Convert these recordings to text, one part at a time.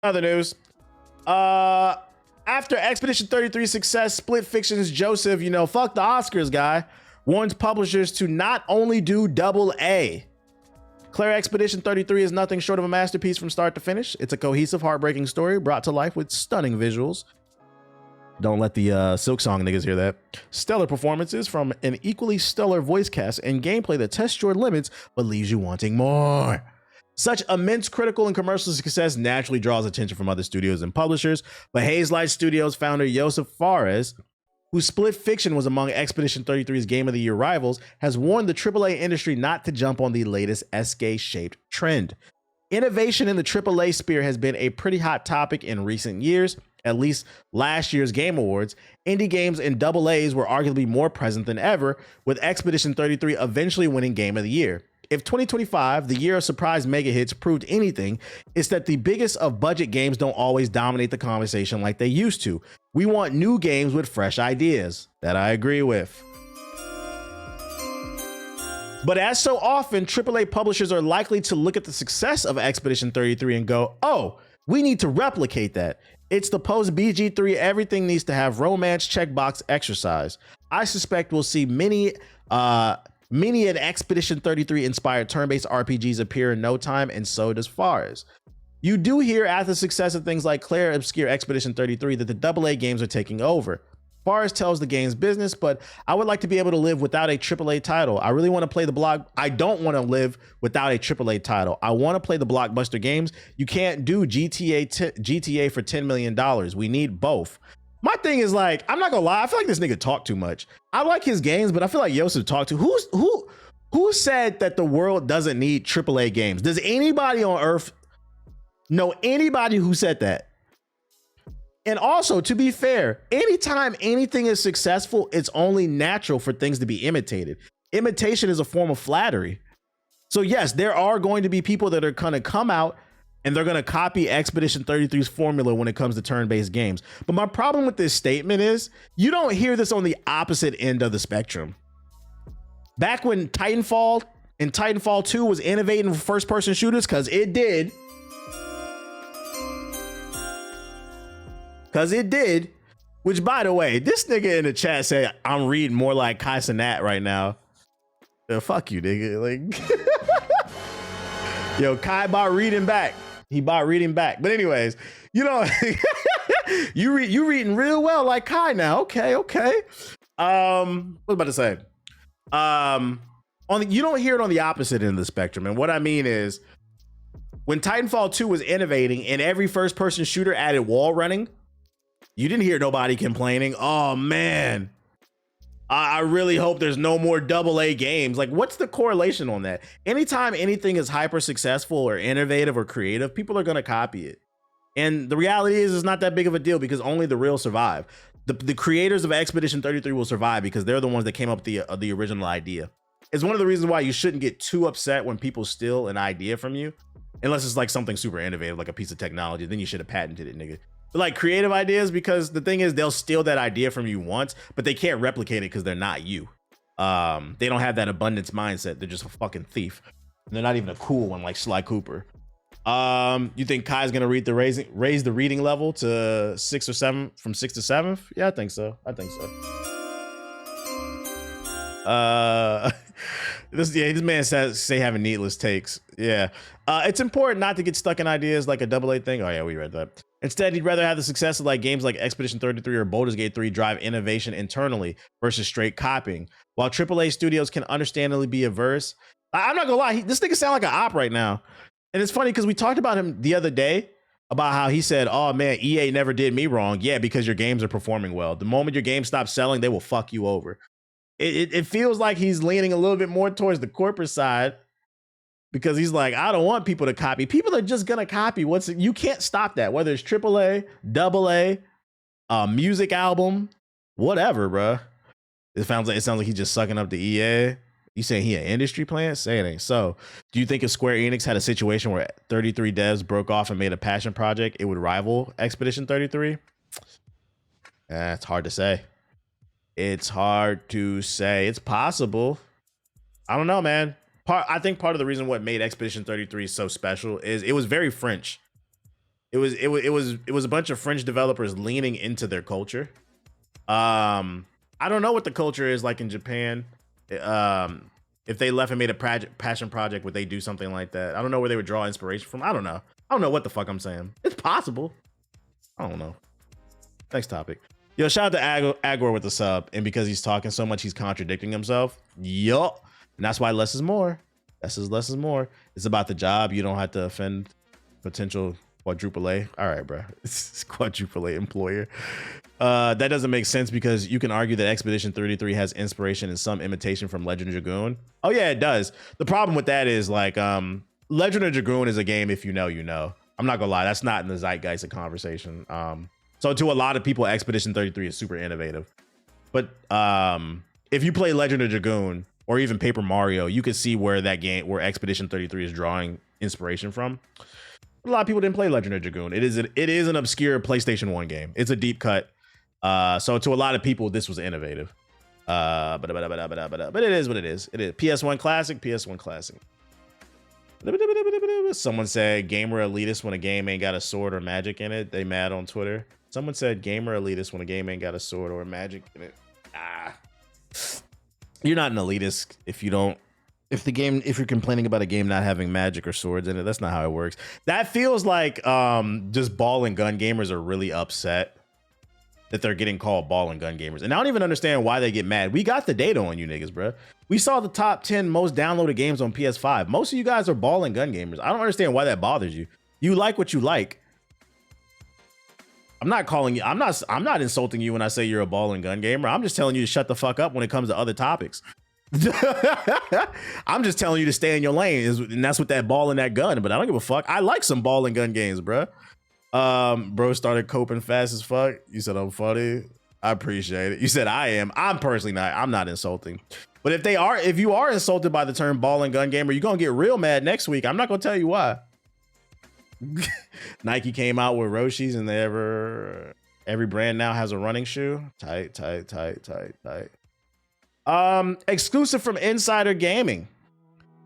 Other news. After Expedition 33's success, Split Fiction's Joseph, fuck the Oscars guy, warns publishers to not only do double A. Claire, Expedition 33 is nothing short of a masterpiece from start to finish. It's a cohesive, heartbreaking story brought to life with stunning visuals. Don't let the Silk Song niggas hear that. Stellar performances from an equally stellar voice cast and gameplay that tests your limits but leaves you wanting more. Such immense critical and commercial success naturally draws attention from other studios and publishers, but Haze Light Studios founder Josef Fares, whose Split Fiction was among Expedition 33's Game of the Year rivals, has warned the AAA industry not to jump on the latest SK-shaped trend. Innovation in the AAA sphere has been a pretty hot topic in recent years. At least last year's Game Awards, indie games and AA's were arguably more present than ever, with Expedition 33 eventually winning Game of the Year. If 2025, the year of surprise mega hits, proved anything, it's that the biggest of budget games don't always dominate the conversation like they used to. We want new games with fresh ideas. That I agree with. But as so often, AAA publishers are likely to look at the success of Expedition 33 and go, oh, we need to replicate that. It's the post-BG3 everything needs to have romance checkbox exercise. I suspect we'll see many an Expedition 33 inspired turn-based RPGs appear in no time, and so does Fares. You do hear after the success of things like Claire Obscure Expedition 33 that the AA games are taking over. Fares tells the game's business, but I would like to be able to live without a AAA title. I really want to play the blog. I don't want to live without a AAA title. I want to play the blockbuster games. You can't do GTA for $10 million. We need both. My thing is, like, I'm not gonna lie, I feel like this nigga talk too much. I like his games, but I feel like Joseph talked too. Who said that the world doesn't need AAA games? Does anybody on earth know anybody who said that? And also, to be fair, anytime anything is successful, it's only natural for things to be imitated. Imitation is a form of flattery. So yes, there are going to be people that are gonna come out and they're going to copy Expedition 33's formula when it comes to turn-based games. But my problem with this statement is you don't hear this on the opposite end of the spectrum. Back when Titanfall and Titanfall 2 was innovating for first-person shooters, because it did. Which, by the way, this nigga in the chat said, I'm reading more like Kai Cenat right now. Fuck you, nigga. Like, yo, Kai bought reading back. He bought reading back. But anyways, you reading real well like Kai now. Okay. What was I about to say? You don't hear it on the opposite end of the spectrum. And what I mean is when Titanfall 2 was innovating and every first person shooter added wall running, you didn't hear nobody complaining. Oh man, I really hope there's no more AA games. Like, what's the correlation on that? Anytime anything is hyper successful or innovative or creative, people are going to copy it. And the reality is it's not that big of a deal because only the real survive. The creators of Expedition 33 will survive because they're the ones that came up with the original idea. It's one of the reasons why you shouldn't get too upset when people steal an idea from you, unless it's like something super innovative, like a piece of technology. Then you should have patented it, nigga. But like creative ideas, because the thing is they'll steal that idea from you once, but they can't replicate it because they're not you. They don't have that abundance mindset. They're just a fucking thief. And they're not even a cool one like Sly Cooper. You think Kai's gonna raise the reading level to 6 or 7 from 6 to 7th? Yeah, I think so. This man says having needless takes. Yeah. It's important not to get stuck in ideas like a AA thing. Oh yeah, we read that. Instead, he'd rather have the success of like games like Expedition 33 or Baldur's Gate 3 drive innovation internally versus straight copying. While AAA studios can understandably be averse, I'm not gonna lie, this nigga sound like an op right now. And it's funny because we talked about him the other day about how he said, oh man, EA never did me wrong. Yeah, because your games are performing well. The moment your game stops selling, they will fuck you over. It feels like he's leaning a little bit more towards the corporate side because he's like, I don't want people to copy. People are just gonna copy. You can't stop that, whether it's AAA, AA, a music album, whatever, bro. It sounds like he's just sucking up the EA. You saying he an industry plant? Say it ain't so. Do you think if Square Enix had a situation where 33 devs broke off and made a passion project, it would rival Expedition 33? It's hard to say. It's possible. I don't know, man. I think part of the reason what made Expedition 33 so special is it was very French. It was a bunch of French developers leaning into their culture. I don't know what the culture is like in Japan. If they left and made a passion project, would they do something like that? I don't know where they would draw inspiration from. I don't know. I don't know what the fuck I'm saying. It's possible. I don't know. Next topic. Yo, shout out to Agor with the sub. And because he's talking so much, he's contradicting himself. Yup. And that's why less is more. Less is more. It's about the job. You don't have to offend potential quadruple A. All right, bro. It's quadruple A employer. That doesn't make sense because you can argue that Expedition 33 has inspiration and some imitation from Legend of Dragoon. Oh yeah, it does. The problem with that is like Legend of Dragoon is a game, if you know, you know. I'm not gonna lie, that's not in the zeitgeist of conversation. So to a lot of people, Expedition 33 is super innovative. But if you play Legend of Dragoon or even Paper Mario, you can see where Expedition 33 is drawing inspiration from. A lot of people didn't play Legend of Dragoon. It is an obscure PlayStation 1 game. It's a deep cut. So to a lot of people, this was innovative. But it is what it is. It is PS1 classic, PS1 classic. Someone said gamer elitist when a game ain't got a sword or magic in it. They mad on Twitter. Someone said gamer elitist when a game ain't got a sword or magic in it. You're not an elitist if you don't. If you're complaining about a game not having magic or swords in it, that's not how it works. That feels like just ball and gun gamers are really upset that they're getting called ball and gun gamers. And I don't even understand why they get mad. We got the data on you niggas, bro. We saw the top 10 most downloaded games on PS5. Most of you guys are ball and gun gamers. I don't understand why that bothers you. You like what you like. I'm not insulting you when I say you're a ball and gun gamer. I'm just telling you to shut the fuck up when it comes to other topics. I'm just telling you to stay in your lane, and that's with that ball and that gun. But I don't give a fuck. I like some ball and gun games, bro. Bro started coping fast as fuck. You said I'm funny. I appreciate it. You said I am. I'm personally not. I'm not insulting. But if you are insulted by the term ball and gun gamer, you're gonna get real mad next week. I'm not gonna tell you why. Nike came out with Roshi's, and every brand now has a running shoe. Tight. Exclusive from Insider Gaming.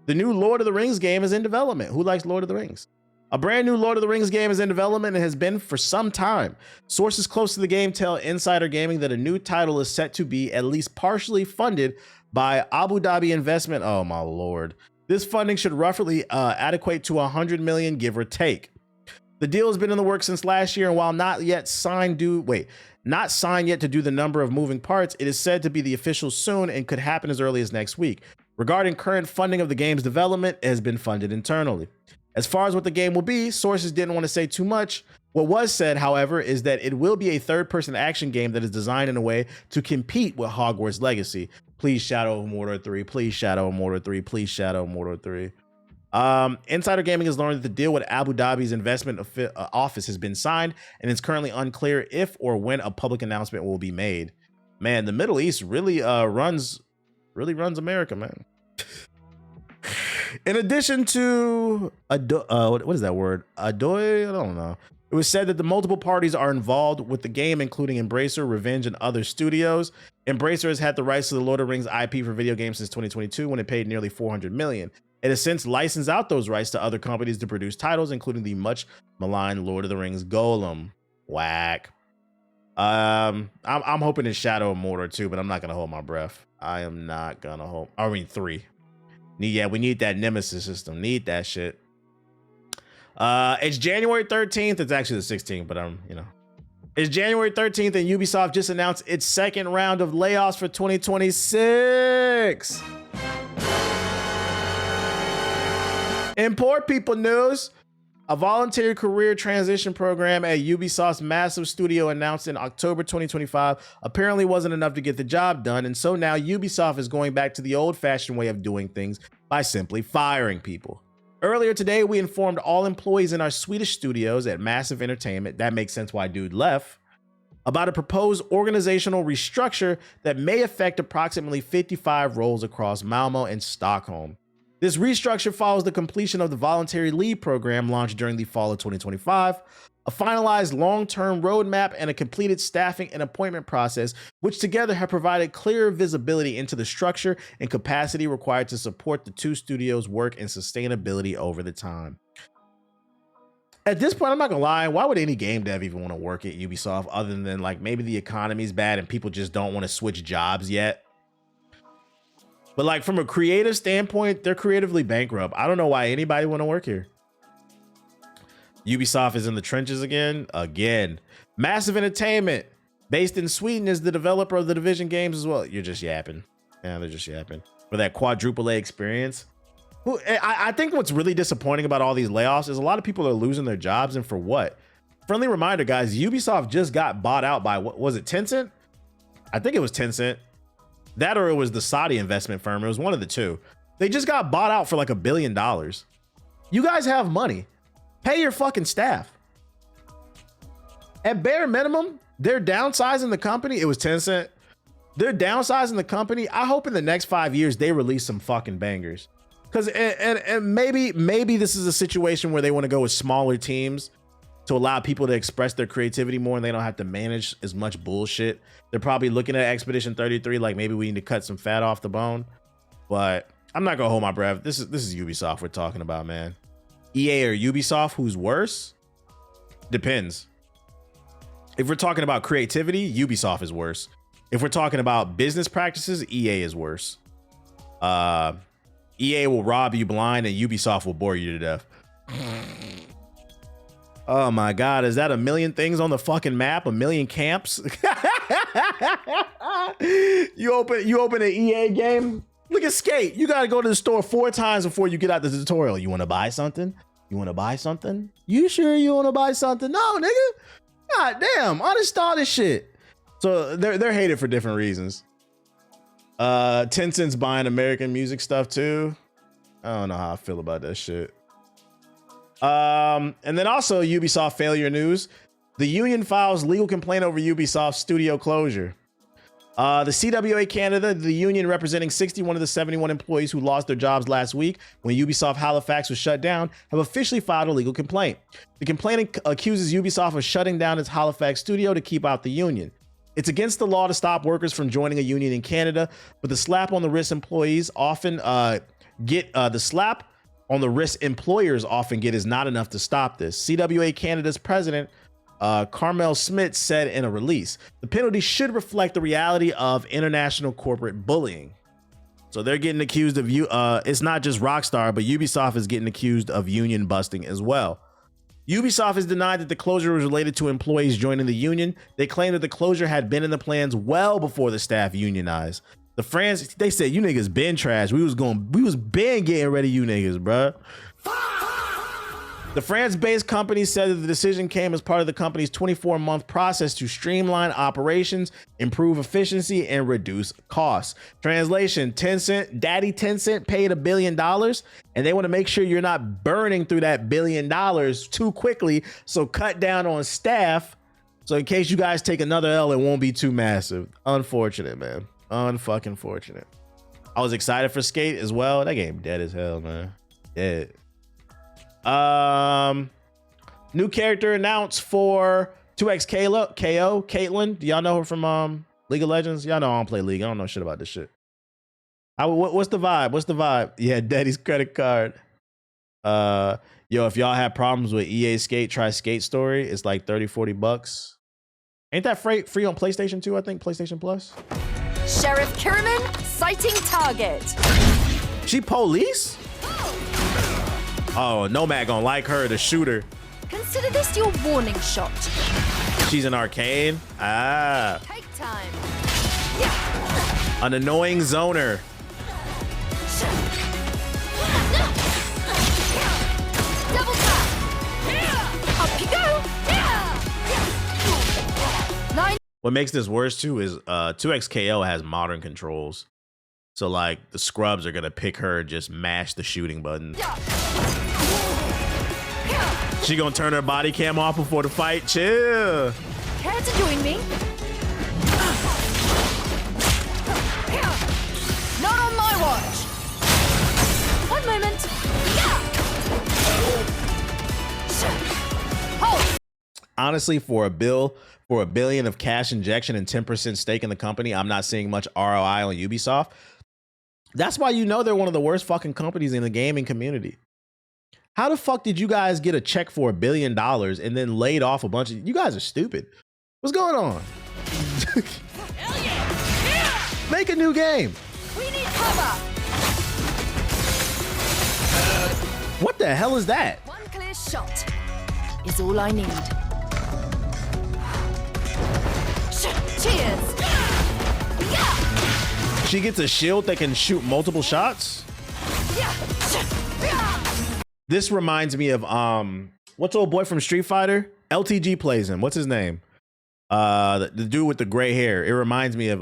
The new Lord of the Rings game is in development. Who likes Lord of the Rings? A brand new Lord of the Rings game is in development and has been for some time. Sources close to the game tell Insider Gaming that a new title is set to be at least partially funded by Abu Dhabi investment. Oh my lord. This funding should roughly adequate to 100 million, give or take. The deal has been in the works since last year, and while not signed yet to do the number of moving parts, it is said to be the official soon and could happen as early as next week. Regarding current funding of the game's development, it has been funded internally. As far as what the game will be, sources didn't want to say too much. What was said, however, is that it will be a third-person action game that is designed in a way to compete with Hogwarts Legacy. Please Shadow of Mordor 3, please Shadow of Mordor 3, please Shadow of Mordor 3. Insider Gaming has learned that the deal with Abu Dhabi's investment office has been signed, and it's currently unclear if or when a public announcement will be made. Man, the Middle East really runs America, man. In addition to what is that word? Adoy? I don't know. It was said that the multiple parties are involved with the game, including Embracer, Revenge, and other studios. Embracer has had the rights to the Lord of the Rings IP for video games since 2022, when it paid nearly $400 million. It has since licensed out those rights to other companies to produce titles, including the much maligned Lord of the Rings Golem. Whack. I'm hoping it's Shadow of Mordor too, but I'm not gonna hold my breath. I am not gonna hold. I mean 3. Yeah, we need that Nemesis system. Need that shit. It's January 13th. It's actually the 16th, but it's January 13th, and Ubisoft just announced its second round of layoffs for 2026. In poor people news, a voluntary career transition program at Ubisoft's massive studio announced in October 2025 apparently wasn't enough to get the job done, and so now Ubisoft is going back to the old-fashioned way of doing things by simply firing people. Earlier today, we informed all employees in our Swedish studios at Massive Entertainment, that makes sense why dude left, about a proposed organizational restructure that may affect approximately 55 roles across Malmo and Stockholm. This restructure follows the completion of the voluntary leave program launched during the fall of 2025, a finalized long-term roadmap, and a completed staffing and appointment process, which together have provided clearer visibility into the structure and capacity required to support the two studios' work and sustainability over the time. At this point, I'm not gonna lie. Why would any game dev even want to work at Ubisoft other than like maybe the economy's bad and people just don't want to switch jobs yet? But like from a creative standpoint, they're creatively bankrupt. I don't know why anybody want to work here. Ubisoft is in the trenches again. Massive Entertainment, based in Sweden, is the developer of the Division games as well. You're just yapping. Yeah, they're just yapping. For that quadruple A experience. I think what's really disappointing about all these layoffs is a lot of people are losing their jobs, and for what? Friendly reminder, guys, Ubisoft just got bought out by, what was it, Tencent? I think it was Tencent. That or it was the Saudi investment firm. It was one of the two. They just got bought out for like $1 billion. You guys have money. Pay your fucking staff. At bare minimum, they're downsizing the company. It was Tencent. They're downsizing the company. I hope in the next 5 years they release some fucking bangers. Because and maybe this is a situation where they want to go with smaller teams to allow people to express their creativity more and they don't have to manage as much bullshit. They're probably looking at Expedition 33 like maybe we need to cut some fat off the bone. But I'm not gonna hold my breath. This is Ubisoft we're talking about, man. EA or Ubisoft, who's worse? Depends. If we're talking about creativity, Ubisoft is worse. If we're talking about business practices, EA is worse. EA will rob you blind and Ubisoft will bore you to death. Oh my God, is that a million things on the fucking map? A million camps? You open an EA game? Look at Skate. You gotta go to the store 4 times before you get out the tutorial. You wanna buy something? You wanna buy something? You sure you wanna buy something? No, nigga. God damn, uninstall this shit. So they're hated for different reasons. Tencent's buying American music stuff too. I don't know how I feel about that shit. And then also Ubisoft failure news. The union files legal complaint over Ubisoft studio closure. The CWA Canada, the union representing 61 of the 71 employees who lost their jobs last week when Ubisoft Halifax was shut down, have officially filed a legal complaint. The complaint accuses Ubisoft of shutting down its Halifax studio to keep out the union. It's against the law to stop workers from joining a union in Canada, but the slap on the wrist employees often get is not enough to stop this. CWA Canada's president, Carmel Smith, said in a release, the penalty should reflect the reality of international corporate bullying. So they're getting accused of it's not just Rockstar, but Ubisoft is getting accused of union busting as well. Ubisoft has denied that the closure was related to employees joining the union. They claim that the closure had been in the plans well before the staff unionized. The France, they said, you niggas been trash. We was been getting rid of you niggas, bruh. The France-based company said that the decision came as part of the company's 24-month process to streamline operations, improve efficiency, and reduce costs. Translation, Daddy Tencent paid $1 billion, and they want to make sure you're not burning through that $1 billion too quickly, so cut down on staff, so in case you guys take another L, it won't be too massive. Unfortunate, man. Unfucking fortunate. I was excited for Skate as well. That game dead as hell, man. Dead. New character announced for 2X KO, Caitlyn. Do y'all know her from League of Legends? Y'all know I don't play League. I don't know shit about this shit. What's the vibe? What's the vibe? Yeah, Daddy's credit card. Yo, if y'all have problems with EA Skate, try Skate Story. It's like $30-$40. Ain't that free on PlayStation 2? I think PlayStation Plus. Sheriff Kiriman sighting target. She police? Oh, Nomad gonna like her, the shooter. Consider this your warning shot. She's an arcane. Ah. Take time. An annoying zoner. Double tap. Up you go. 9. What makes this worse too is 2XKO has modern controls. So like the scrubs are gonna pick her, just mash the shooting button. She gonna turn her body cam off before the fight. Chill. Care to join me? Not on my watch. One moment. Hold. Honestly, for $1 billion of cash injection and 10% stake in the company, I'm not seeing much ROI on Ubisoft. That's why you know they're one of the worst fucking companies in the gaming community. How the fuck did you guys get a check for $1 billion and then laid off a bunch of you guys are stupid. What's going on? Hell yeah! Make a new game. We need cover. What the hell is that? One clear shot is all I need. Cheers. She gets a shield that can shoot multiple shots. This reminds me of what's old boy from Street Fighter? LTG plays him. What's his name? The dude with the gray hair. It reminds me of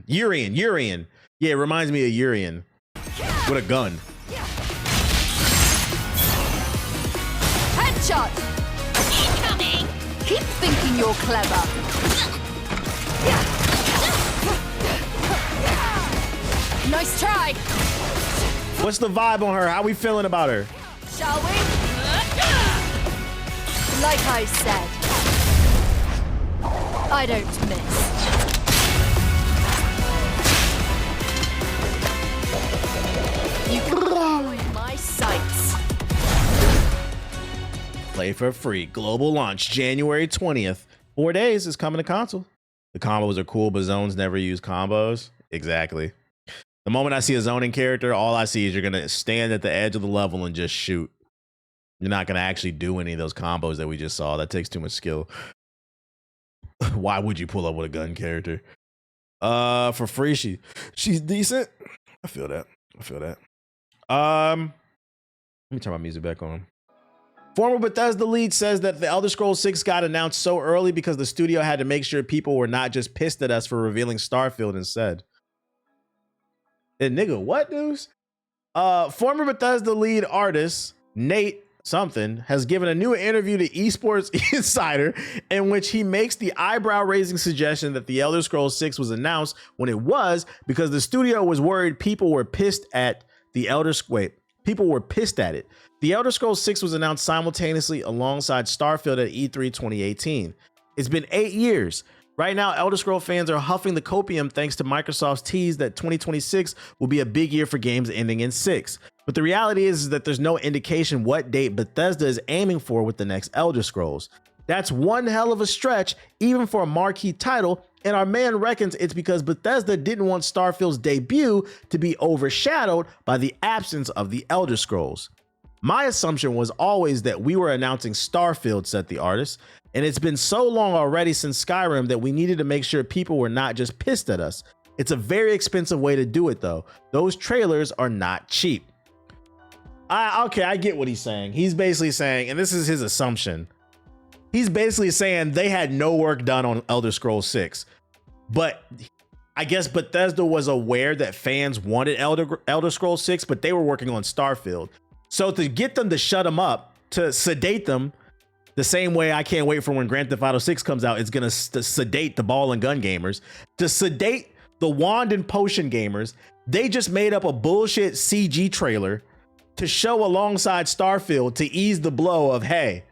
Urian. Yeah, it reminds me of Urian with a gun. Headshot. Incoming. Keep thinking you're clever. Nice try. What's the vibe on her? How we feeling about her? Shall we? Like I said, I don't miss. You can avoid my sights. Play for free. Global launch January 20th. 4 days is coming to console. The combos are cool, but zones never use combos. Exactly. The moment I see a zoning character, all I see is you're going to stand at the edge of the level and just shoot. You're not going to actually do any of those combos that we just saw. That takes too much skill. Why would you pull up with a gun character? For free, she's decent. I feel that. Let me turn my music back on. Former Bethesda lead says that the Elder Scrolls 6 got announced so early because the studio had to make sure people were not just pissed at us for revealing Starfield instead. And nigga, what news? Former Bethesda lead artist Nate something has given a new interview to Esports Insider in which he makes the eyebrow-raising suggestion that the Elder Scrolls 6 was announced when it was because the studio was worried people were pissed at the people were pissed at it. The Elder Scrolls 6 was announced simultaneously alongside Starfield at E3 2018. It's been 8 years. Right now, Elder Scrolls fans are huffing the copium thanks to Microsoft's tease that 2026 will be a big year for games ending in 6. But the reality is that there's no indication what date Bethesda is aiming for with the next Elder Scrolls. That's one hell of a stretch, even for a marquee title, and our man reckons it's because Bethesda didn't want Starfield's debut to be overshadowed by the absence of the Elder Scrolls. My assumption was always that we were announcing Starfield, said the artist, and it's been so long already since Skyrim that we needed to make sure people were not just pissed at us. It's a very expensive way to do it though. Those trailers are not cheap. Okay, I get what he's saying. He's basically saying, and this is his assumption, he's basically saying they had no work done on Elder Scrolls 6. But I guess Bethesda was aware that fans wanted Elder Scrolls 6, but they were working on Starfield. So to get them to shut them up, to sedate them, the same way I can't wait for when Grand Theft Auto 6 comes out, it's going to sedate the ball and gun gamers, to sedate the wand and potion gamers, they just made up a bullshit CG trailer to show alongside Starfield to ease the blow of, hey,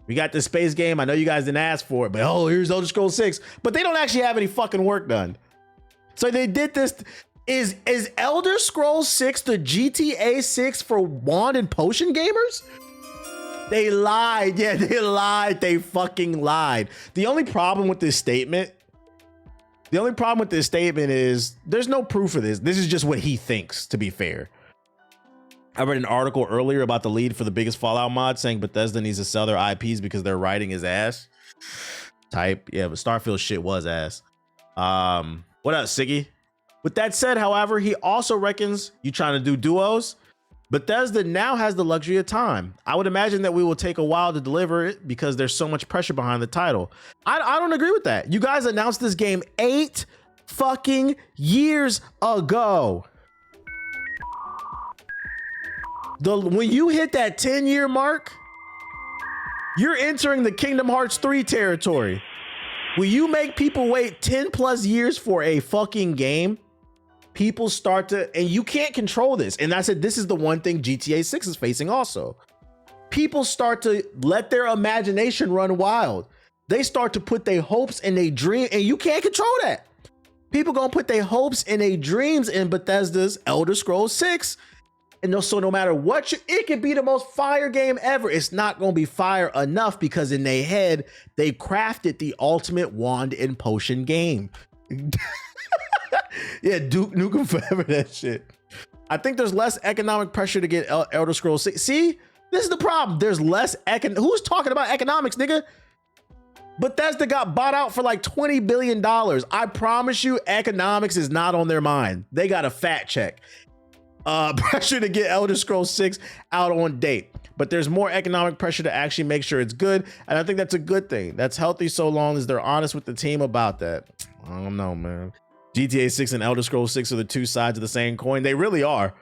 we got this space game. I know you guys didn't ask for it, but oh, here's Elder Scrolls 6. But they don't actually have any fucking work done. So they did this. Is Elder Scrolls 6 the GTA 6 for wand and potion gamers? They lied. Yeah, they lied. They fucking lied. The only problem with this statement is there's no proof of this. This is just what he thinks, to be fair. I read an article earlier about the lead for the biggest Fallout mod saying Bethesda needs to sell their IPs because their writing is ass. Type. Yeah, but Starfield shit was ass. What up, Siggy? With that said, however, he also reckons you trying to do duos. Bethesda now has the luxury of time. I would imagine that we will take a while to deliver it because there's so much pressure behind the title. I don't agree with that. You guys announced this game 8 fucking years ago. When you hit that 10-year mark, you're entering the Kingdom Hearts 3 territory. When you make people wait 10 plus years for a fucking game, people start to, and you can't control this. And I said, this is the one thing GTA 6 is facing also. People start to let their imagination run wild. They start to put their hopes and their dream, and you can't control that. People gonna put their hopes and their dreams in Bethesda's Elder Scrolls 6. And so no matter what, it could be the most fire game ever. It's not going to be fire enough because in their head, they crafted the ultimate wand and potion game. Yeah, Duke Nukem Forever, that shit. I think there's less economic pressure to get Elder Scrolls 6. See, this is the problem. There's less who's talking about economics, nigga? Bethesda got bought out for like $20 billion. I promise you, economics is not on their mind. They got a fat check. Pressure to get Elder Scrolls 6 out on date. But there's more economic pressure to actually make sure it's good. And I think that's a good thing. That's healthy so long as they're honest with the team about that. I don't know, man. GTA 6 and Elder Scrolls 6 are the two sides of the same coin. They really are.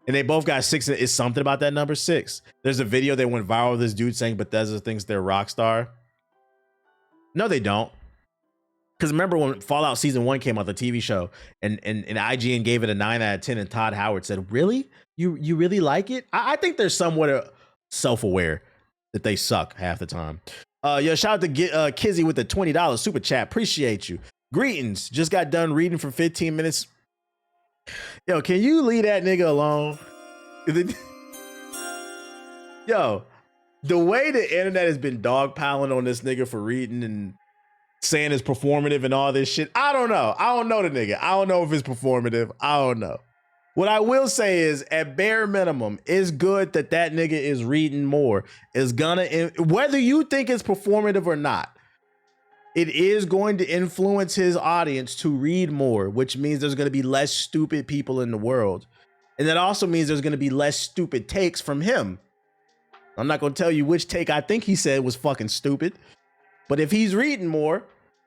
And they both got 6. It's something about that number 6. There's a video that went viral with this dude saying Bethesda thinks they're Rockstar. No, they don't. Because remember when Fallout Season 1 came out, the TV show, and IGN gave it a 9 out of 10, and Todd Howard said, really? You really like it? I think they're somewhat self-aware that they suck half the time. Yo, shout out to Kizzy with the $20 super chat. Appreciate you. Greetings. Just got done reading for 15 minutes. Yo, can you leave that nigga alone? Yo, the way the internet has been dogpiling on this nigga for reading and saying it's performative and all this shit, I don't know. I don't know the nigga. I don't know if it's performative. I don't know. What I will say is, at bare minimum, it's good that that nigga is reading more. It's gonna, whether you think it's performative or not, it is going to influence his audience to read more, which means there's going to be less stupid people in the world. And that also means there's going to be less stupid takes from him. I'm not going to tell you which take I think he said was fucking stupid, but if he's reading more,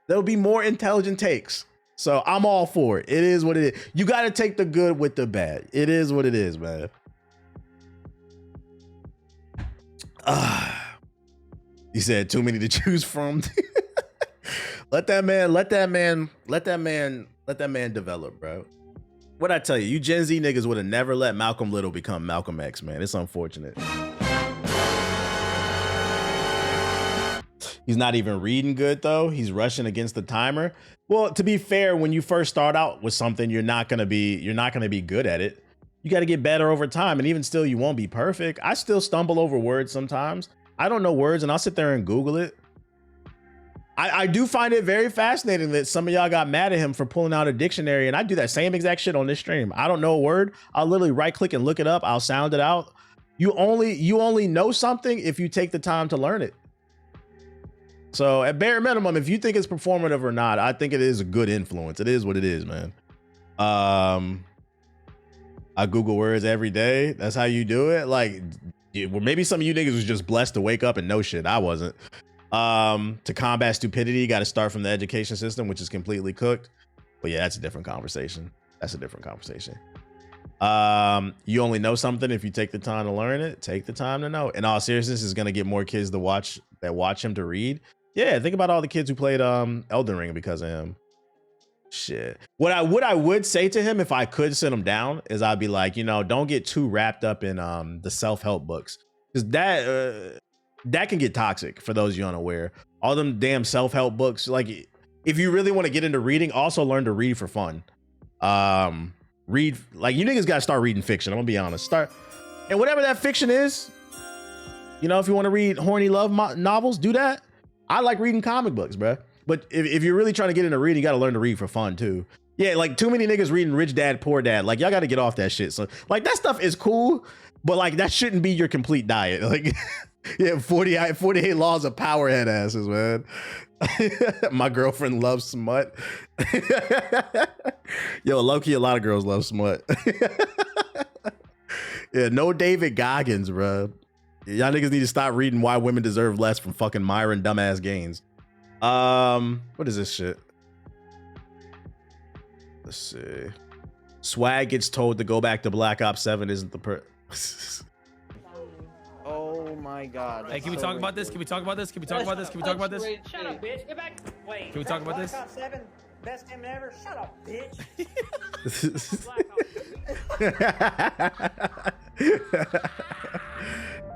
there'll be more intelligent takes. So I'm all for it. It is what it is. You got to take the good with the bad. It is what it is, man. He said too many to choose from. Let that man develop, bro. What I tell you, you Gen Z niggas would have never let Malcolm Little become Malcolm X, man. It's unfortunate. He's not even reading good though. He's rushing against the timer. Well, to be fair, when you first start out with something, you're not gonna be good at it. You got to get better over time, and even still, you won't be perfect. I still stumble over words sometimes. I don't know words, and I'll sit there and Google it. I do find it very fascinating that some of y'all got mad at him for pulling out a dictionary, and I do that same exact shit on this stream. I don't know a word. I'll literally right click and look it up. I'll sound it out. You only know something if you take the time to learn it. So at bare minimum, if you think it's performative or not, I think it is a good influence. It is what it is, man. I Google words every day. That's how you do it. Like, well, maybe some of you niggas was just blessed to wake up and know shit. I wasn't. To combat stupidity, you got to start from the education system, which is completely cooked. But yeah, that's a different conversation. You only know something if you take the time to learn it. Take the time to know. In all seriousness, is going to get more kids to watch him to read. Yeah, think about all the kids who played Elden Ring because of him. Shit. What I would say to him if I could sit him down is I'd be like, don't get too wrapped up in the self-help books, because that can get toxic for those you unaware. All them damn self-help books. Like, if you really want to get into reading, also learn to read for fun. Read, like, you niggas gotta start reading fiction. I'm gonna be honest. And whatever that fiction is, if you want to read horny love novels, do that. I like reading comic books, bro. But if you're really trying to get into reading, you gotta learn to read for fun too. Yeah, like, too many niggas reading Rich Dad Poor Dad. Like, y'all gotta get off that shit. So, like, that stuff is cool, but like, that shouldn't be your complete diet. Like, yeah, 48 laws of power head asses, man. My girlfriend loves smut. Yo, low-key, a lot of girls love smut. Yeah, no David Goggins, bro. Y'all niggas need to stop reading Why Women Deserve Less from fucking Myron Dumbass Gaines. What is this shit? Let's see. Swag gets told to go back to Black Ops 7 isn't the Oh my god. Hey, can we talk about this? Can we talk about this? Can we talk about this? Can we talk about this? Shut up, bitch. Get back. Wait. Can we talk about this? Black Ops 7, best game ever. Shut up, bitch.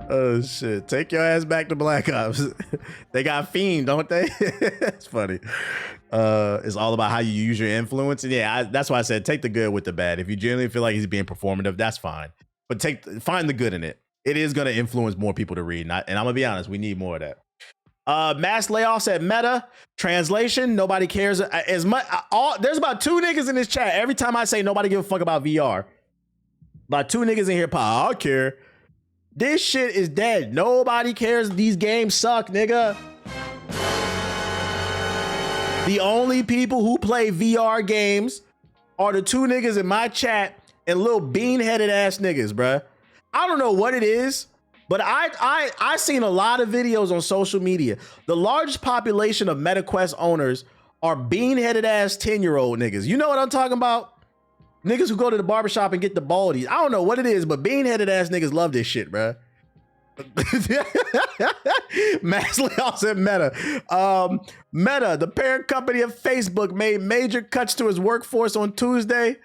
Oh shit, take your ass back to Black Ops. They got Fiend, don't they? It's funny. It's all about how you use your influence. And yeah, that's why I said take the good with the bad. If you genuinely feel like he's being performative, that's fine. but find the good in it. It is going to influence more people to read. And I'm going to be honest, we need more of that. Mass layoffs at Meta. Translation, nobody cares as much. There's about 2 niggas in this chat. Every time I say nobody give a fuck about VR, about 2 niggas in here, I care. This shit is dead. Nobody cares. These games suck, nigga. The only people who play VR games are the 2 niggas in my chat and little bean-headed ass niggas, bruh. I don't know what it is, but I seen a lot of videos on social media. The largest population of MetaQuest owners are bean-headed ass 10-year-old niggas. You know what I'm talking about? Niggas who go to the barbershop and get the baldies. I don't know what it is, but bean-headed ass niggas love this shit, bruh. Mass layoffs at Meta. Meta, the parent company of Facebook, made major cuts to its workforce on Tuesday.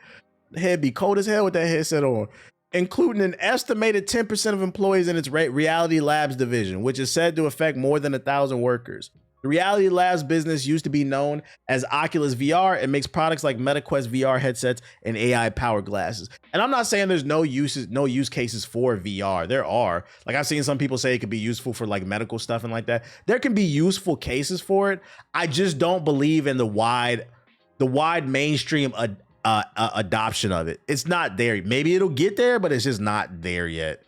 The head be cold as hell with that headset on, including an estimated 10% of employees in its Reality Labs division, which is said to affect more than 1,000 workers. The Reality Labs business used to be known as Oculus VR and makes products like MetaQuest VR headsets and AI-powered glasses. And I'm not saying there's no use cases for VR. There are. Like, I've seen some people say it could be useful for like medical stuff and like that. There can be useful cases for it. I just don't believe in the wide mainstream adoption of it. It's not there. Maybe it'll get there, but it's just not there yet.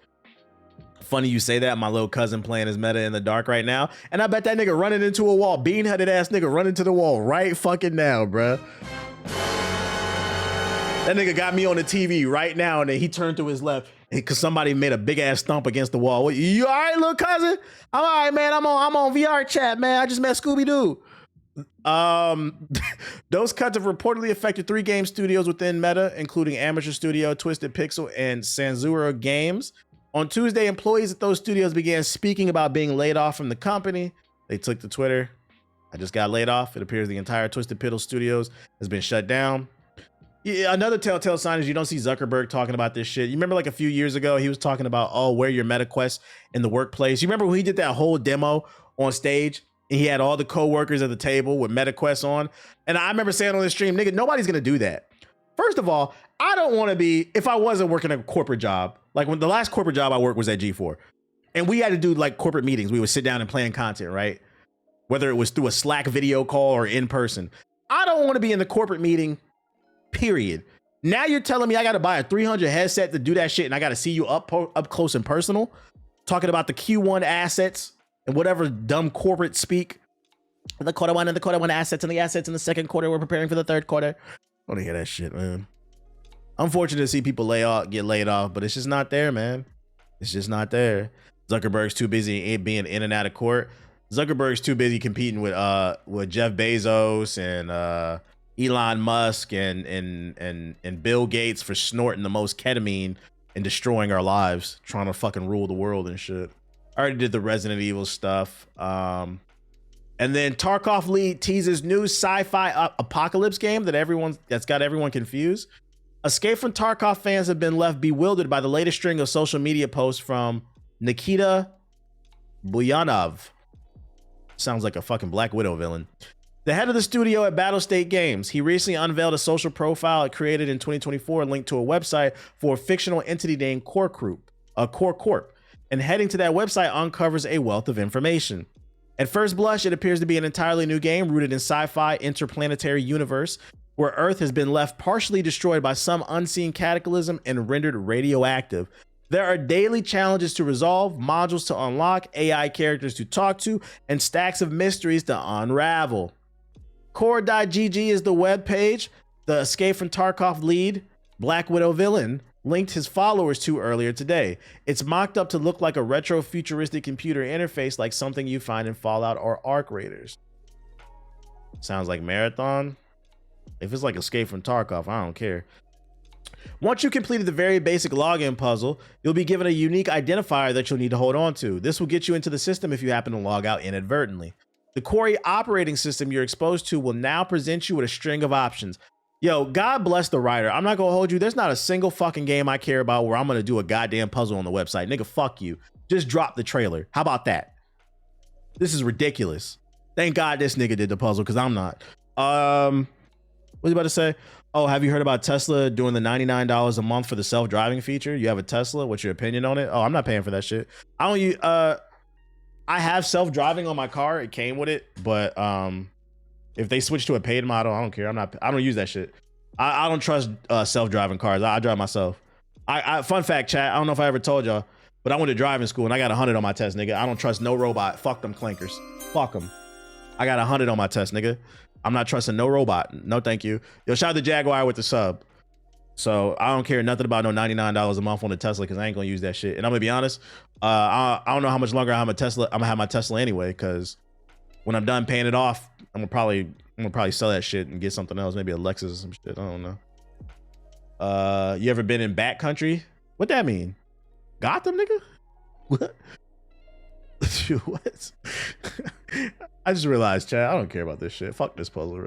Funny you say that. My little cousin playing his Meta in the dark right now, and I bet that nigga running into a wall, bean-headed ass nigga running to the wall right fucking now, bruh. That nigga got me on the TV right now, and then he turned to his left because somebody made a big ass stomp against the wall. You all right, little cousin? I'm all right, man. I'm on VR chat, man. I just met Scooby-Doo. Those cuts have reportedly affected 3 game studios within Meta, including Amateur Studio, Twisted Pixel, and Sanzura Games. On Tuesday, employees at those studios began speaking about being laid off from the company. They took to Twitter. I just got laid off. It appears the entire Twisted Pixel Studios has been shut down. Yeah, another telltale sign is you don't see Zuckerberg talking about this shit. You remember like a few years ago, he was talking about, wear your MetaQuest in the workplace. You remember when he did that whole demo on stage and he had all the coworkers at the table with MetaQuest on? And I remember saying on the stream, nigga, nobody's going to do that. First of all, I don't want to be, if I wasn't working a corporate job, like when the last corporate job I worked was at G4, and we had to do like corporate meetings. We would sit down and plan content, right? Whether it was through a Slack video call or in person. I don't want to be in the corporate meeting, period. Now you're telling me I got to buy a 300 headset to do that shit, and I got to see you up close and personal, talking about the Q1 assets and whatever dumb corporate speak. The quarter one assets and the assets in the second quarter. We're preparing for the third quarter. I want to hear that shit, man. Unfortunate to see people get laid off, but it's just not there, man. It's just not there. Zuckerberg's too busy being in and out of court. Zuckerberg's too busy competing with Jeff Bezos and Elon Musk and Bill Gates for snorting the most ketamine and destroying our lives, trying to fucking rule the world and shit. I already did the Resident Evil stuff. And then Tarkov lead teases new sci-fi apocalypse game that's got everyone confused. Escape from Tarkov fans have been left bewildered by the latest string of social media posts from Nikita Buyanov. Sounds like a fucking Black Widow villain. The head of the studio at Battlestate Games. He recently unveiled a social profile it created in 2024 linked to a website for a fictional entity named Core Corp. And heading to that website uncovers a wealth of information. At first blush, it appears to be an entirely new game rooted in sci-fi interplanetary universe where Earth has been left partially destroyed by some unseen cataclysm and rendered radioactive. There are daily challenges to resolve, modules to unlock, AI characters to talk to, and stacks of mysteries to unravel. Core.gg is the webpage the Escape from Tarkov lead, Black Widow villain, linked his followers to earlier today. It's mocked up to look like a retro futuristic computer interface like something you find in Fallout or Arc Raiders. Sounds like Marathon. If it's like Escape from Tarkov, I don't care. Once you completed the very basic login puzzle, you'll be given a unique identifier that you'll need to hold on to. This will get you into the system if you happen to log out inadvertently. The Core operating system you're exposed to will now present you with a string of options. Yo, God bless the writer. I'm not gonna hold you. There's not a single fucking game I care about where I'm gonna do a goddamn puzzle on the website. Nigga, fuck you. Just drop the trailer. How about that? This is ridiculous. Thank God this nigga did the puzzle, because I'm not. What was you about to say? Oh, have you heard about Tesla doing the $99 a month for the self-driving feature? You have a Tesla? What's your opinion on it? Oh, I'm not paying for that shit. I don't use, I have self-driving on my car. It came with it, but if they switch to a paid model, I don't care. I don't use that shit. I don't trust self-driving cars. I drive myself. Fun fact, chat. I don't know if I ever told y'all, but I went to driving school and I got 100 on my test, nigga. I don't trust no robot. Fuck them clankers. Fuck them. I got 100 on my test, nigga. I'm not trusting no robot. No, thank you. Yo, shout out to Jaguar with the sub. So I don't care nothing about no $99 a month on the Tesla because I ain't gonna use that shit. And I'm gonna be honest, I don't know how much longer I have a Tesla. I'm gonna have my Tesla anyway because when I'm done paying it off, I'm gonna probably sell that shit and get something else, maybe a Lexus or some shit. I don't know. You ever been in backcountry? What that mean? Gotham, nigga? What? What? I just realized, chat, I don't care about this shit. Fuck this puzzle.